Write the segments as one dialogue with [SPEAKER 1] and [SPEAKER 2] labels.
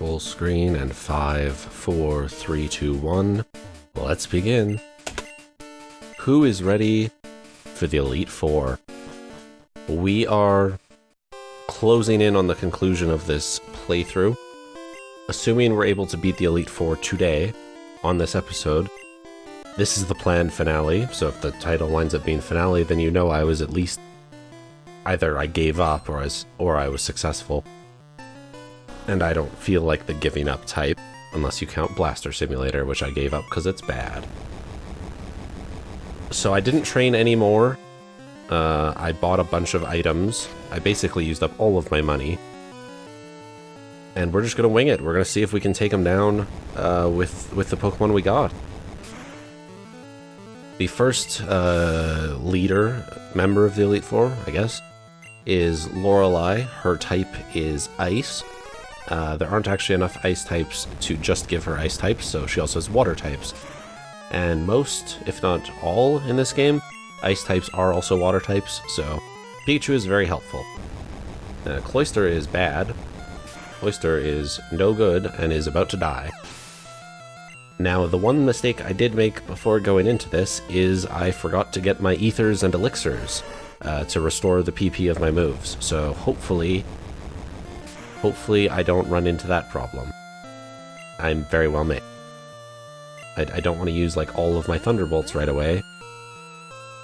[SPEAKER 1] Full screen and 5, 4, 3, 2, 1. Let's begin. Who is ready for the Elite Four? We are closing in on the conclusion of this playthrough. Assuming we're able to beat the Elite Four today on this episode, this is the planned finale. So if the title winds up being finale, then you know I was at least either I gave up or I was successful. And I don't feel like the giving up type, unless you count Blaster Simulator, which I gave up because it's bad. So I didn't train anymore. I bought a bunch of items. I basically used up all of my money. And we're just going to wing it. We're going to see if we can take them down with the Pokemon we got. The first member of the Elite Four, I guess, is Lorelei. Her type is Ice. There aren't actually enough ice types to just give her ice types, so she also has water types. And most, if not all, in this game, ice types are also water types, so Pikachu is very helpful. Cloyster is bad. Cloyster is no good and is about to die. Now, the one mistake I did make before going into this is I forgot to get my ethers and elixirs to restore the PP of my moves, so hopefully I don't run into that problem. I'm very well made. I don't want to use like all of my Thunderbolts right away,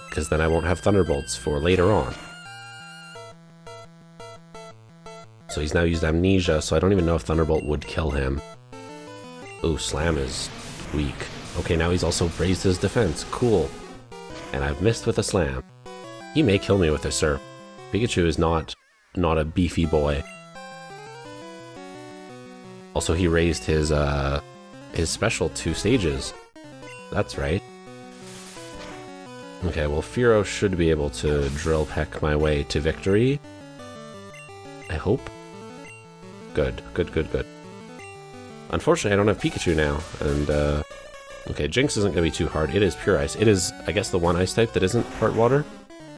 [SPEAKER 1] because then I won't have Thunderbolts for later on. So he's now used Amnesia, so I don't even know if Thunderbolt would kill him. Ooh, Slam is weak. Okay, now he's also raised his defense. Cool. And I've missed with a Slam. He may kill me with a Surf. Pikachu is not a beefy boy. Also, he raised his special 2 stages. That's right. Okay, well, Fearow should be able to Drill Peck my way to victory. I hope. Good. Unfortunately, I don't have Pikachu now, and, okay, Jinx isn't going to be too hard. It is Pure Ice. It is, I guess, the one Ice type that isn't part Water.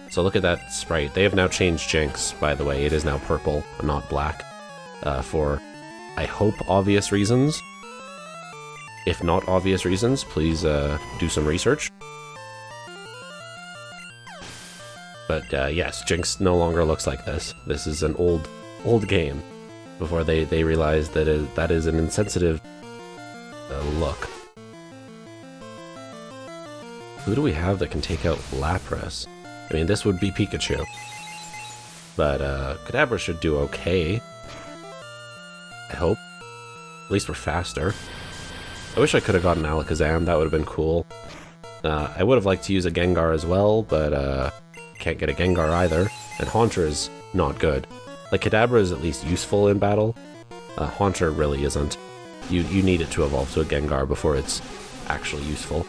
[SPEAKER 1] So look at that sprite. They have now changed Jinx, by the way. It is now purple, not black, for, I hope, obvious reasons. If not obvious reasons, please do some research. But yes, Jinx no longer looks like this. This is an old game. Before they realized that that is an insensitive look. Who do we have that can take out Lapras? I mean, this would be Pikachu. But Kadabra should do okay. I hope. At least we're faster. I wish I could have gotten Alakazam, that would have been cool. I would have liked to use a Gengar as well, but can't get a Gengar either. And Haunter is not good. Like, Kadabra is at least useful in battle. Haunter really isn't. You need it to evolve to a Gengar before it's actually useful.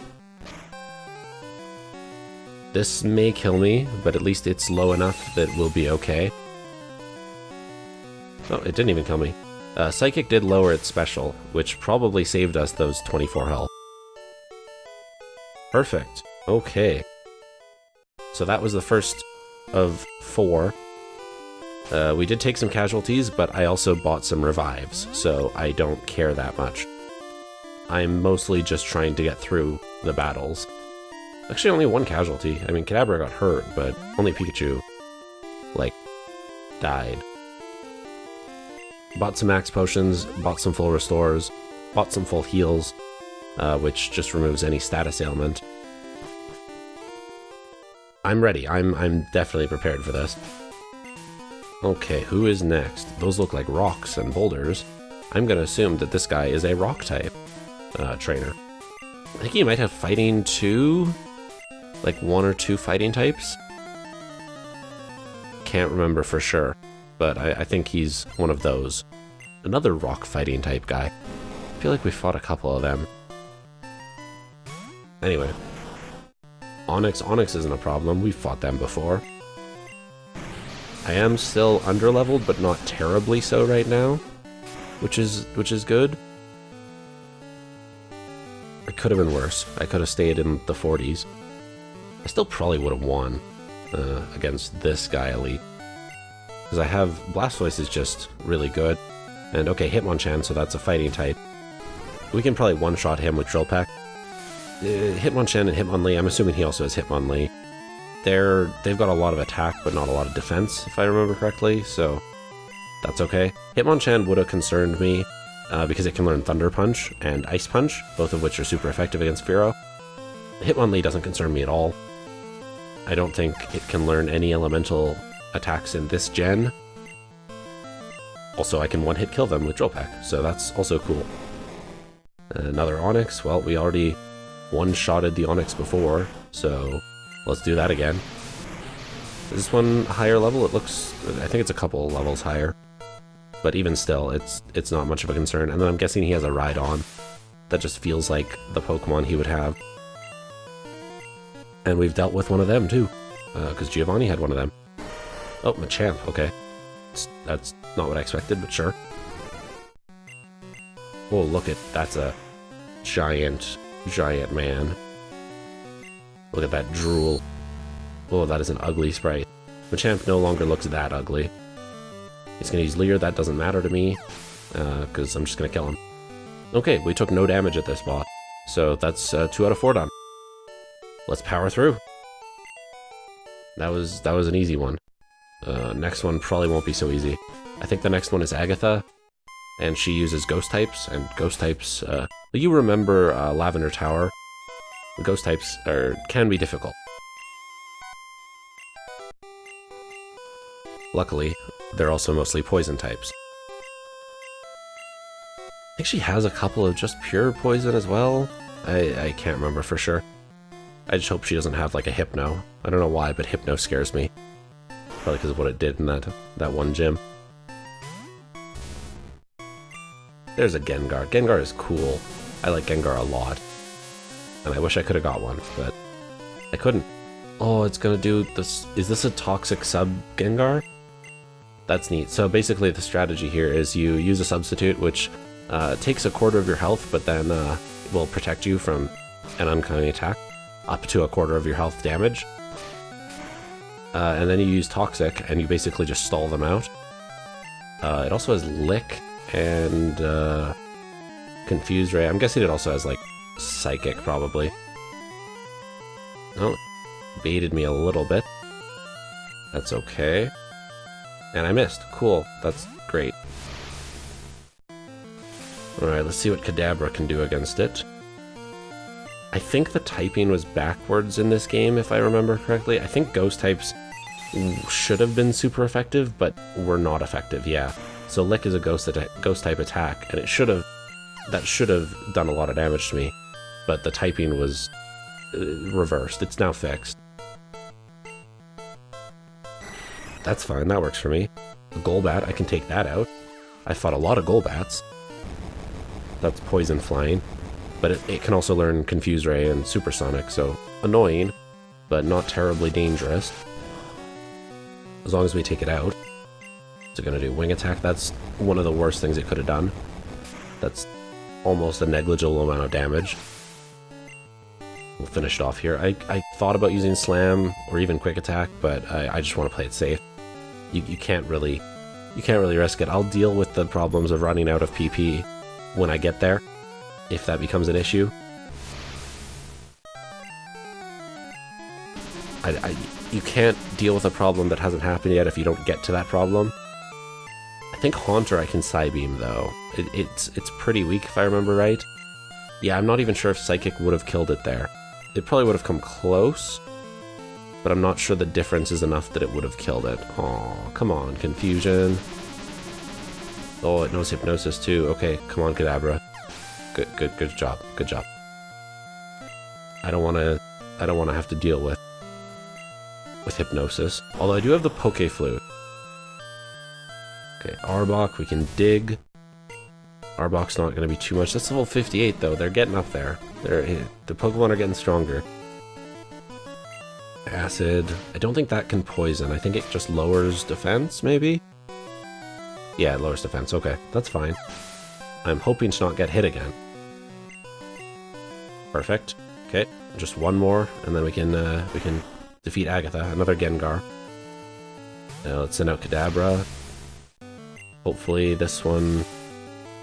[SPEAKER 1] This may kill me, but at least it's low enough that we'll be okay. Oh, it didn't even kill me. Psychic did lower its special, which probably saved us those 24 health. Perfect. Okay. So that was the first of 4. We did take some casualties, but I also bought some revives, so I don't care that much. I'm mostly just trying to get through the battles. Actually, only 1 casualty. I mean, Kadabra got hurt, but only Pikachu, like, died. Bought some max potions, bought some full restores, bought some full heals, which just removes any status ailment. I'm ready. I'm definitely prepared for this. Okay, who is next? Those look like rocks and boulders. I'm gonna assume that this guy is a rock type trainer. I think he might have fighting too, like 1 or 2 fighting types. Can't remember for sure, but I think he's one of those. Another rock fighting type guy. I feel like we fought a couple of them. Anyway. Onyx isn't a problem. We've fought them before. I am still underleveled, but not terribly so right now, which is good. It could have been worse. I could have stayed in the 40s. I still probably would have won against this guy elite, because I have Blastoise is just really good. And okay, Hitmonchan, so that's a fighting type. We can probably one-shot him with Drill Peck. Hitmonchan and Hitmonlee, I'm assuming he also has Hitmonlee. They've got a lot of attack, but not a lot of defense, if I remember correctly, so that's okay. Hitmonchan would have concerned me, because it can learn Thunder Punch and Ice Punch, both of which are super effective against Fearow. Hitmonlee doesn't concern me at all. I don't think it can learn any elemental attacks in this gen. Also, I can one-hit kill them with Drill Peck, so that's also cool. Another Onix. Well, we already one-shotted the Onix before, so let's do that again. Is this one higher level? It looks... I think it's a couple levels higher. But even still, it's not much of a concern. And then I'm guessing he has a Rhydon. That just feels like the Pokemon he would have. And we've dealt with one of them, too. Because Giovanni had one of them. Oh, Machamp, okay. That's not what I expected, but sure. Oh, look at... That's a giant man. Look at that drool. Oh, that is an ugly sprite. Machamp no longer looks that ugly. He's gonna use Leer, that doesn't matter to me, because I'm just gonna kill him. Okay, we took no damage at this boss, so that's 2 out of 4 done. Let's power through. That was an easy one. Next one probably won't be so easy. I think the next one is Agatha, and she uses ghost types, and ghost types, you remember Lavender Tower. The ghost types can be difficult. Luckily, they're also mostly poison types. I think she has a couple of just pure poison as well. I can't remember for sure. I just hope she doesn't have like a Hypno. I don't know why, but Hypno scares me. Probably because of what it did in that one gym. There's a Gengar. Gengar is cool. I like Gengar a lot. And I wish I could have got one, but I couldn't. Oh, it's gonna do this. Is this a toxic sub Gengar? That's neat. So basically the strategy here is you use a substitute which takes 1/4 of your health, but then will protect you from an uncanny attack up to 1/4 of your health damage. And then you use Toxic and you basically just stall them out. It also has Lick and Confuse Ray. I'm guessing it also has like Psychic probably. Oh, baited me a little bit. That's okay. And I missed. Cool. That's great. Alright, let's see what Kadabra can do against it. I think the typing was backwards in this game, if I remember correctly. I think ghost types should have been super effective, but were not effective, yeah. So Lick is a ghost type attack, and that should have done a lot of damage to me. But the typing was reversed. It's now fixed. That's fine, that works for me. A Golbat, I can take that out. I fought a lot of Golbats. That's poison flying. But it can also learn Confuse Ray and Supersonic, so annoying, but not terribly dangerous. As long as we take it out. What's it gonna do? Wing Attack? That's one of the worst things it could have done. That's almost a negligible amount of damage. We'll finish it off here. I thought about using Slam or even Quick Attack, but I just want to play it safe. You can't really risk it. I'll deal with the problems of running out of PP when I get there, if that becomes an issue. You can't deal with a problem that hasn't happened yet if you don't get to that problem. I think Haunter I can Psybeam though. It's pretty weak if I remember right. Yeah, I'm not even sure if Psychic would have killed it there. It probably would have come close, but I'm not sure the difference is enough that it would have killed it. Aw, come on, Confusion. Oh, it knows Hypnosis too. Okay, come on, Kadabra. Good job. Good job. I don't want to have to deal with Hypnosis. Although I do have the Poke Flute. Okay, Arbok, we can dig. Arbok's not going to be too much. That's level 58 though. They're getting up there. The Pokemon are getting stronger. Acid. I don't think that can poison. I think it just lowers defense, maybe? Yeah, it lowers defense. Okay, that's fine. I'm hoping to not get hit again. Perfect. Okay, just one more, and then we can defeat Agatha. Another Gengar. Now let's send out Kadabra. Hopefully this one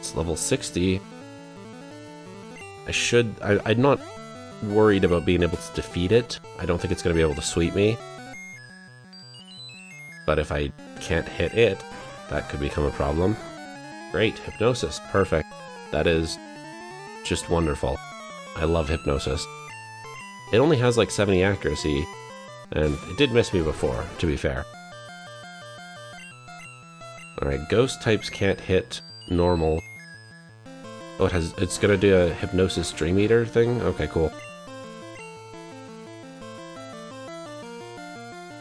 [SPEAKER 1] it's level 60. I'm not worried about being able to defeat it. I don't think it's going to be able to sweep me. But if I can't hit it, that could become a problem. Great, Hypnosis, perfect. That is just wonderful. I love Hypnosis. It only has like 70 accuracy, and it did miss me before, to be fair. Alright, Ghost types can't hit normal. Oh, it's gonna do a Hypnosis Dream Eater thing? Okay, cool.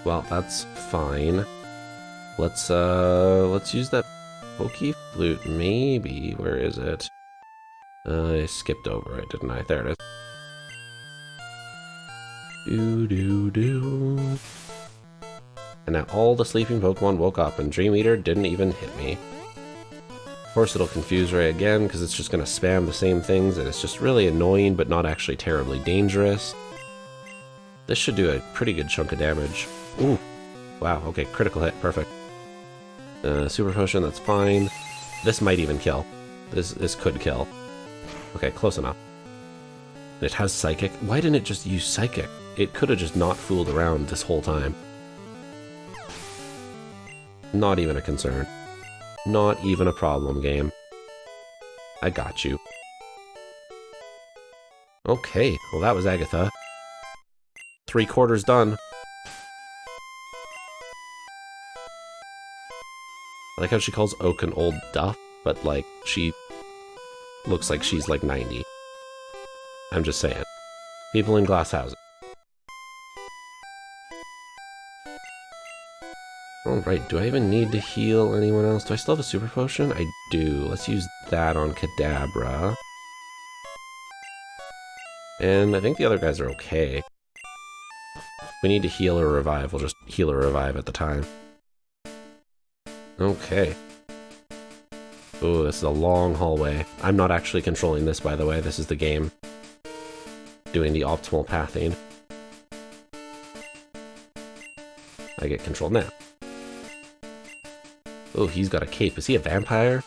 [SPEAKER 1] Well, that's fine. Let's use that Pokey Flute, maybe. Where is it? I skipped over it, didn't I? There it is. Doo-doo-doo. And now all the sleeping Pokemon woke up, and Dream Eater didn't even hit me. Of course, it'll confuse Ray again, because it's just going to spam the same things, and it's just really annoying, but not actually terribly dangerous. This should do a pretty good chunk of damage. Ooh. Wow, okay, critical hit, perfect. Super Potion, that's fine. This might even kill. This could kill. Okay, close enough. It has Psychic. Why didn't it just use Psychic? It could have just not fooled around this whole time. Not even a concern. Not even a problem, game. I got you. Okay, well that was Agatha. 3/4 done. I like how she calls Oak an old duff, but like, she looks like she's like 90. I'm just saying. People in glass houses. Alright, do I even need to heal anyone else? Do I still have a Super Potion? I do. Let's use that on Kadabra. And I think the other guys are okay. If we need to heal or revive, we'll just heal or revive at the time. Okay. Ooh, this is a long hallway. I'm not actually controlling this, by the way. This is the game doing the optimal pathing. I get control now. Oh, he's got a cape. Is he a vampire?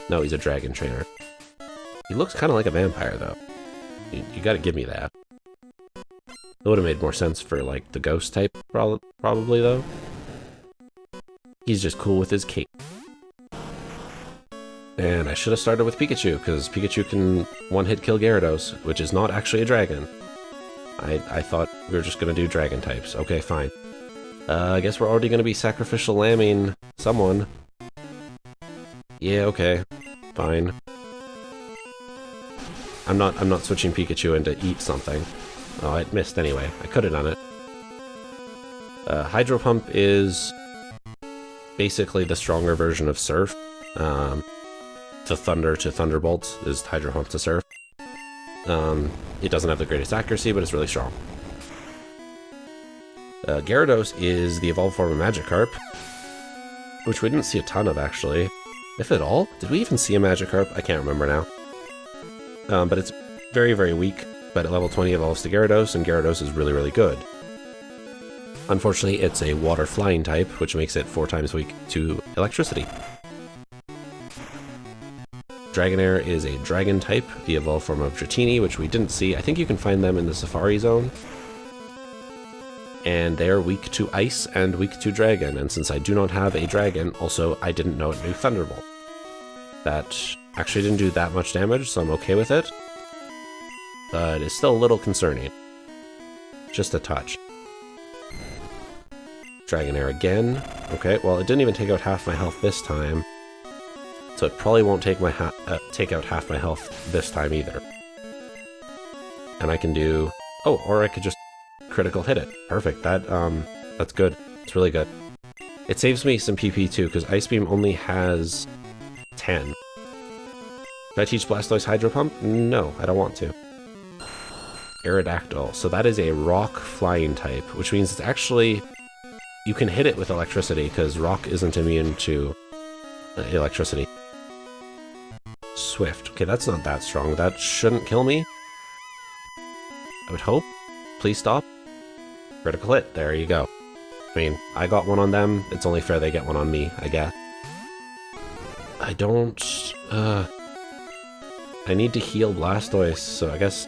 [SPEAKER 1] No, he's a dragon trainer. He looks kind of like a vampire, though. You gotta give me that. That would have made more sense for, like, the ghost type, probably, though. He's just cool with his cape. And I should have started with Pikachu, because Pikachu can one-hit kill Gyarados, which is not actually a dragon. I thought we were just going to do dragon types. Okay, fine. I guess we're already going to be sacrificial lambing someone. Yeah, okay. Fine. I'm not switching Pikachu in to eat something. Oh, it missed anyway. I could have done it. Hydro Pump is basically the stronger version of Surf. To Thunder to Thunderbolt is Hydro Pump to Surf. It doesn't have the greatest accuracy, but it's really strong. Gyarados is the evolved form of Magikarp, which we didn't see a ton of, actually. If at all? Did we even see a Magikarp? I can't remember now. But it's very, very weak, but at level 20 it evolves to Gyarados, and Gyarados is really, really good. Unfortunately, it's a water flying type, which makes it 4 times weak to electricity. Dragonair is a dragon type, the evolved form of Dratini, which we didn't see. I think you can find them in the Safari Zone. And they are weak to ice and weak to dragon, and since I do not have a dragon, also I didn't know it knew Thunderbolt. That actually didn't do that much damage, so I'm okay with it. But it's still a little concerning. Just a touch. Dragonair again. Okay, well it didn't even take out half my health this time. So it probably won't take out half my health this time either. And I can do... Oh, or I could just critical hit it. Perfect. That's good. It's really good. It saves me some PP too, because Ice Beam only has 10. Did I teach Blastoise Hydro Pump? No, I don't want to. Aerodactyl. So that is a rock flying type, which means it's actually... You can hit it with electricity, because rock isn't immune to electricity. Swift. Okay, that's not that strong. That shouldn't kill me. I would hope. Please stop. Critical hit. There you go. I mean, I got one on them. It's only fair they get one on me, I guess. I don't... I need to heal Blastoise, so I guess...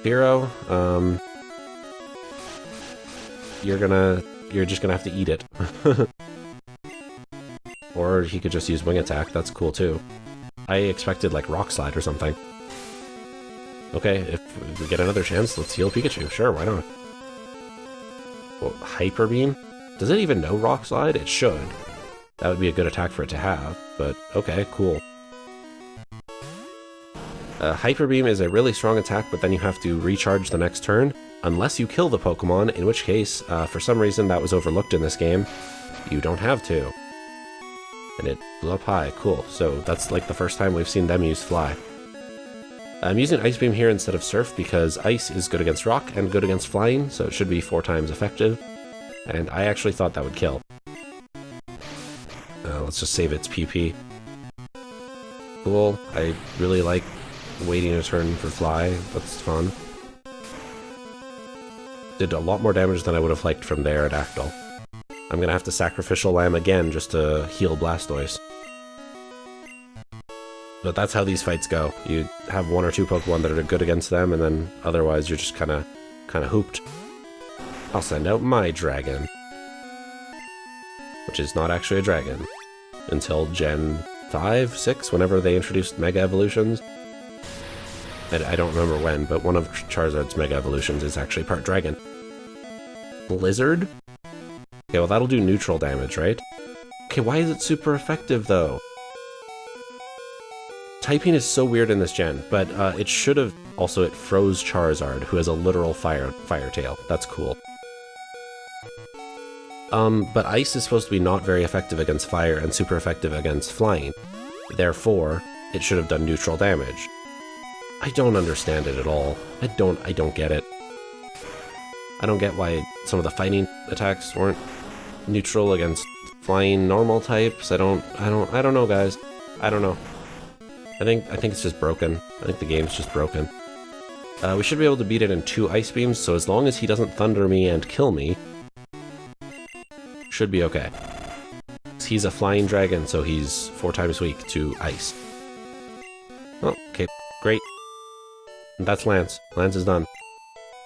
[SPEAKER 1] Zero, you're just gonna have to eat it. Or he could just use Wing Attack, that's cool too. I expected like Rock Slide or something. Okay, if we get another chance, let's heal Pikachu. Sure, why not? Well, Hyper Beam? Does it even know Rock Slide? It should. That would be a good attack for it to have, but okay, cool. Hyper Beam is a really strong attack, but then you have to recharge the next turn, unless you kill the Pokemon, in which case, for some reason that was overlooked in this game, you don't have to. And it flew up high, cool. So that's like the first time we've seen them use Fly. I'm using Ice Beam here instead of Surf because Ice is good against Rock and good against Flying, so it should be 4 times effective. And I actually thought that would kill. Let's just save its PP. Cool, I really like waiting a turn for Fly, that's fun. Did a lot more damage than I would have liked from there at Actyl. I'm gonna have to Sacrificial Lamb again just to heal Blastoise. But that's how these fights go. You have 1 or 2 Pokemon that are good against them, and then otherwise you're just kinda hooped. I'll send out my dragon. Which is not actually a dragon. Until Gen 5, 6, whenever they introduced Mega Evolutions. I don't remember when, but one of Charizard's Mega Evolutions is actually part dragon. Blizzard? Okay, well that'll do neutral damage, right? Okay, why is it super effective, though? Typing is so weird in this gen, but it should have... Also, it froze Charizard, who has a literal fire tail. That's cool. But Ice is supposed to be not very effective against Fire and super effective against Flying. Therefore, it should have done neutral damage. I don't understand it at all. I don't get it. I don't get why some of the fighting attacks weren't neutral against flying normal types. I don't know, guys. I don't know. I think it's just broken. I think the game's just broken. We should be able to beat it in 2 Ice Beams, so as long as he doesn't Thunder me and kill me, should be okay. He's a flying dragon, so he's 4 times weak to ice. Oh, okay, great. And that's Lance. Lance is done.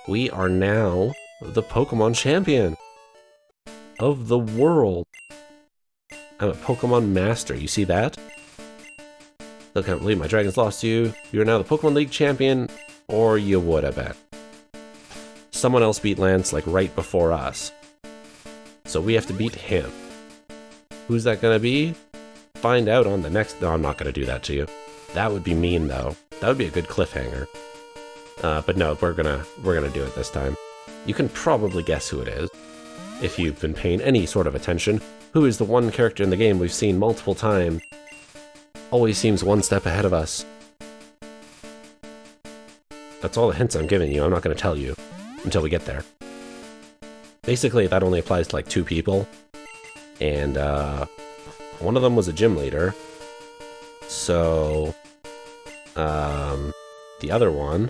[SPEAKER 1] We are now the Pokemon champion of the world. I'm a Pokemon master, you see that? I can't believe my dragon's lost to you. You are now the Pokemon League champion, or you would, I bet. Someone else beat Lance, like, right before us. So we have to beat him. Who's that gonna be? Find out on the next... No, I'm not gonna do that to you. That would be mean, though. That would be a good cliffhanger. But no, we're gonna do it this time. You can probably guess who it is, if you've been paying any sort of attention. Who is the one character in the game we've seen multiple times? Always seems one step ahead of us. That's all the hints I'm giving you. I'm not gonna tell you until we get there. Basically, that only applies to like 2 people. And one of them was a gym leader. So the other one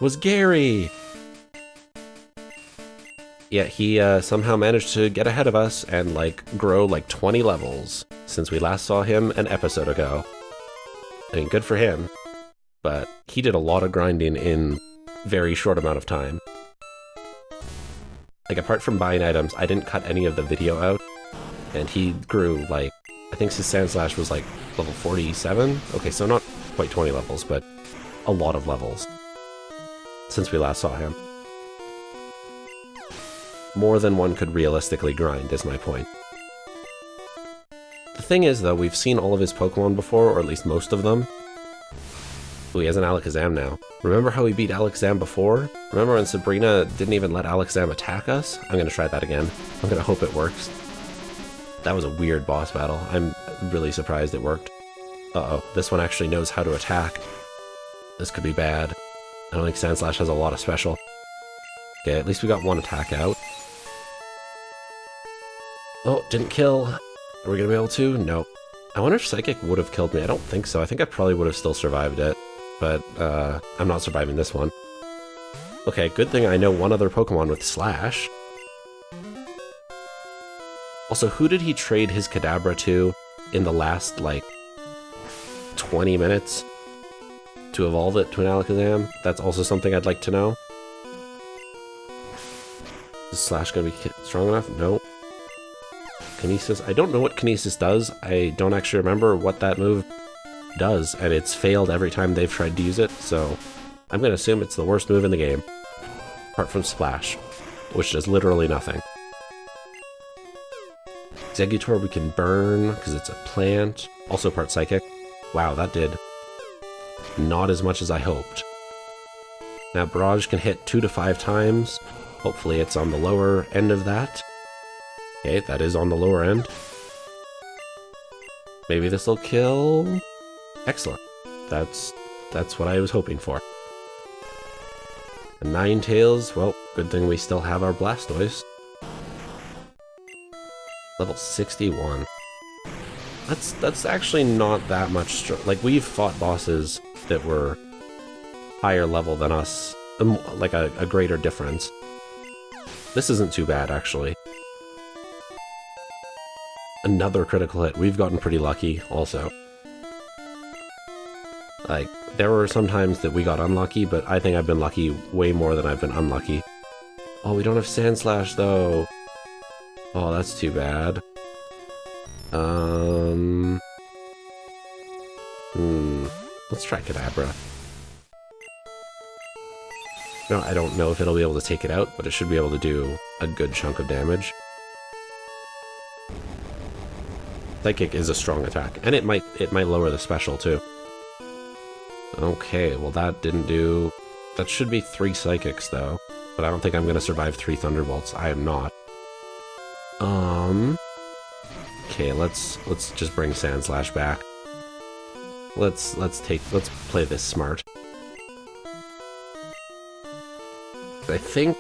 [SPEAKER 1] was Gary. Yeah, he somehow managed to get ahead of us and like grow like 20 levels since we last saw him an episode ago. I mean, good for him, but he did a lot of grinding in very short amount of time. Like, apart from buying items, I didn't cut any of the video out, and he grew, like, I think his Sandslash was, like, level 47? Okay, so not quite 20 levels, but a lot of levels since we last saw him. More than one could realistically grind, is my point. The thing is, though, we've seen all of his Pokemon before, or at least most of them. Ooh, he has an Alakazam now. Remember how we beat Alakazam before? Remember when Sabrina didn't even let Alakazam attack us? I'm gonna try that again. I'm gonna hope it works. That was a weird boss battle. I'm really surprised it worked. Uh-oh, this one actually knows how to attack. This could be bad. I don't think Sandslash has a lot of special. Okay, at least we got one attack out. Oh, didn't kill. Are we gonna be able to? No. I wonder if Psychic would have killed me. I don't think so. I think I probably would have still survived it. But, I'm not surviving this one. Okay, good thing I know one other Pokemon with Slash. Also, who did he trade his Kadabra to in the last, like, 20 minutes to evolve it to an Alakazam? That's also something I'd like to know. Is Slash gonna be strong enough? No. Kinesis? I don't know what Kinesis does. I don't actually remember what that move does, and it's failed every time they've tried to use it, so I'm gonna assume it's the worst move in the game. Apart from Splash, which does literally nothing. Exeggutor we can burn, because it's a plant. Also part Psychic. Wow, that did not as much as I hoped. Now Barrage can hit 2 to 5 times. Hopefully it's on the lower end of that. Okay, that is on the lower end. Maybe this will kill. Excellent. That's what I was hoping for. And Ninetales, well, good thing we still have our Blastoise. Level 61. That's actually not that much like, we've fought bosses that were higher level than us, like a greater difference. This isn't too bad, actually. Another critical hit. We've gotten pretty lucky, also. Like, there were some times that we got unlucky, but I think I've been lucky way more than I've been unlucky. Oh, we don't have Sand Slash, though. Oh, that's too bad. Let's try Kadabra. No, I don't know if it'll be able to take it out, but it should be able to do a good chunk of damage. Psychic is a strong attack, and it might lower the special too. Okay, well that didn't do... That should be 3 Psychics though, but I don't think I'm gonna survive 3 Thunderbolts. I am not. Okay, let's just bring Sand Slash back. Let's play this smart. I think...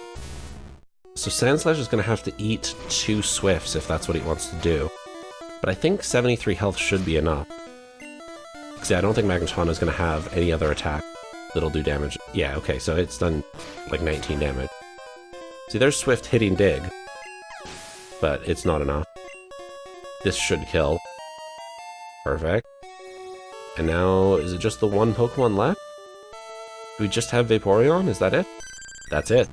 [SPEAKER 1] So Sand Slash is gonna have to eat 2 Swifts if that's what he wants to do. But I think 73 health should be enough. Because yeah, I don't think Magneton is going to have any other attack that'll do damage. Yeah, okay, so it's done like 19 damage. See, there's Swift hitting Dig, but it's not enough. This should kill. Perfect. And now, is it just the one Pokemon left? Do we just have Vaporeon? Is that it? That's it.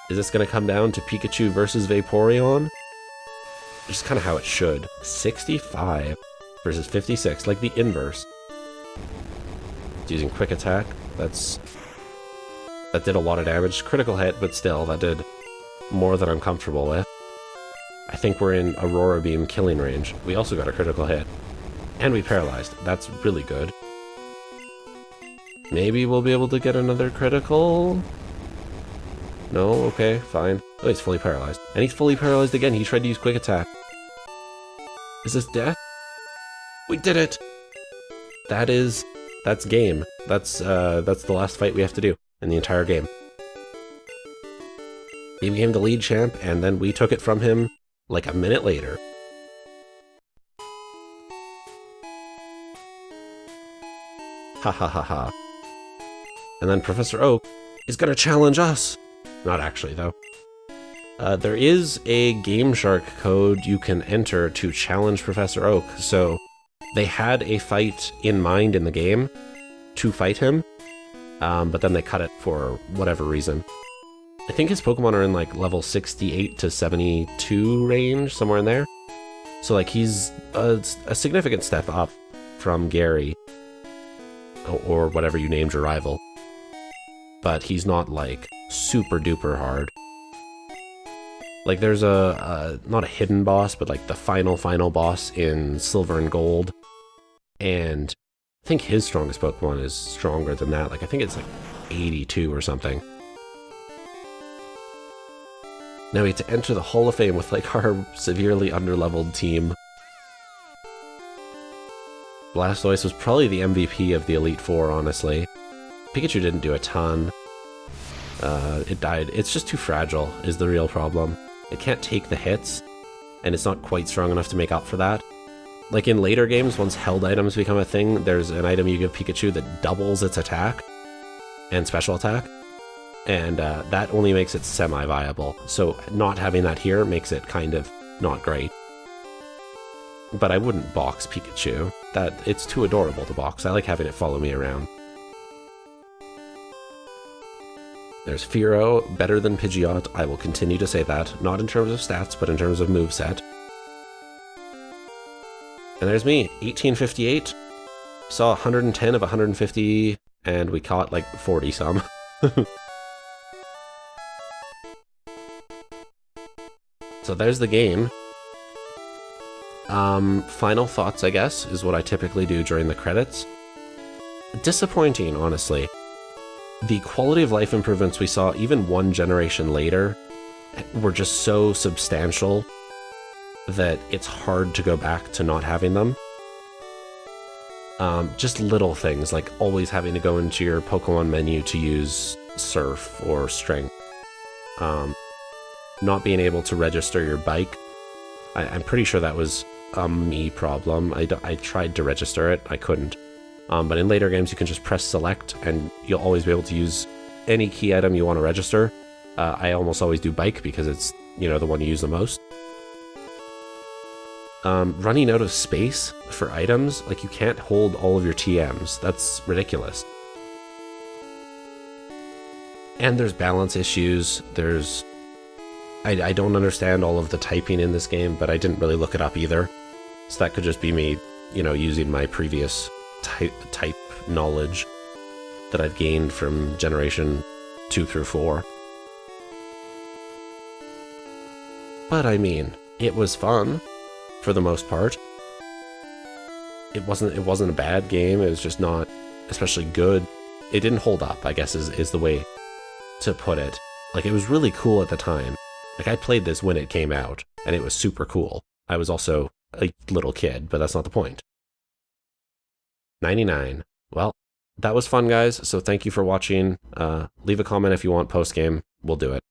[SPEAKER 1] Is this going to come down to Pikachu versus Vaporeon? Just kind of how it should. 65 versus 56, like the inverse. It's using Quick Attack. That did a lot of damage. Critical hit, but still, that did more than I'm comfortable with. I think we're in Aurora Beam killing range. We also got a critical hit. And we paralyzed. That's really good. Maybe we'll be able to get another critical? No? Okay, fine. Oh, he's fully paralyzed. And he's fully paralyzed again. He tried to use Quick Attack. Is this death? We did it! That's game. That's the last fight we have to do in the entire game. He became the lead champ, and then we took it from him like a minute later. Ha ha ha ha. And then Professor Oak is gonna challenge us! Not actually, though. There is a Game Shark code you can enter to challenge Professor Oak, so they had a fight in mind in the game to fight him, but then they cut it for whatever reason. I think his Pokemon are in like level 68 to 72 range, somewhere in there. So like he's a significant step up from Gary, or whatever you named your rival. But he's not like super duper hard. Like there's not a hidden boss, but like the final boss in Silver and Gold. And I think his strongest Pokemon is stronger than that. Like I think it's like 82 or something. Now we have to enter the Hall of Fame with like our severely underleveled team. Blastoise was probably the MVP of the Elite Four, honestly. Pikachu didn't do a ton. It died. It's just too fragile, is the real problem. It can't take the hits, and it's not quite strong enough to make up for that. Like in later games, once held items become a thing, there's an item you give Pikachu that doubles its attack and special attack, and that only makes it semi-viable. So not having that here makes it kind of not great. But I wouldn't box Pikachu. That it's too adorable, the box. I like having it follow me around. There's Fearow, better than Pidgeot. I will continue to say that, not in terms of stats, but in terms of moveset. And there's me, 1858. Saw 110 of 150, and we caught like 40 some. So there's the game. Final thoughts, I guess, is what I typically do during the credits. Disappointing, honestly. The quality of life improvements we saw even one generation later were just so substantial that it's hard to go back to not having them. Just little things, like always having to go into your Pokemon menu to use Surf or Strength. Not being able to register your bike. I'm pretty sure that was a me problem. I tried to register it, I couldn't. But in later games you can just press select and you'll always be able to use any key item you want to register. I almost always do bike because it's, you know, the one you use the most. Running out of space for items, like you can't hold all of your TMs. That's ridiculous. And there's balance issues. I don't understand all of the typing in this game, but I didn't really look it up either. So that could just be me, you know, using my previous type knowledge that I've gained from generation 2 through 4. But I mean, it was fun for the most part. It wasn't a bad game. It was just not especially good. It didn't hold up, I guess is the way to put it. Like, it was really cool at the time. Like, I played this when it came out, and it was super cool. I was also a little kid, but that's not the point. 99. Well, that was fun, guys, so thank you for watching. Leave a comment if you want post-game. We'll do it.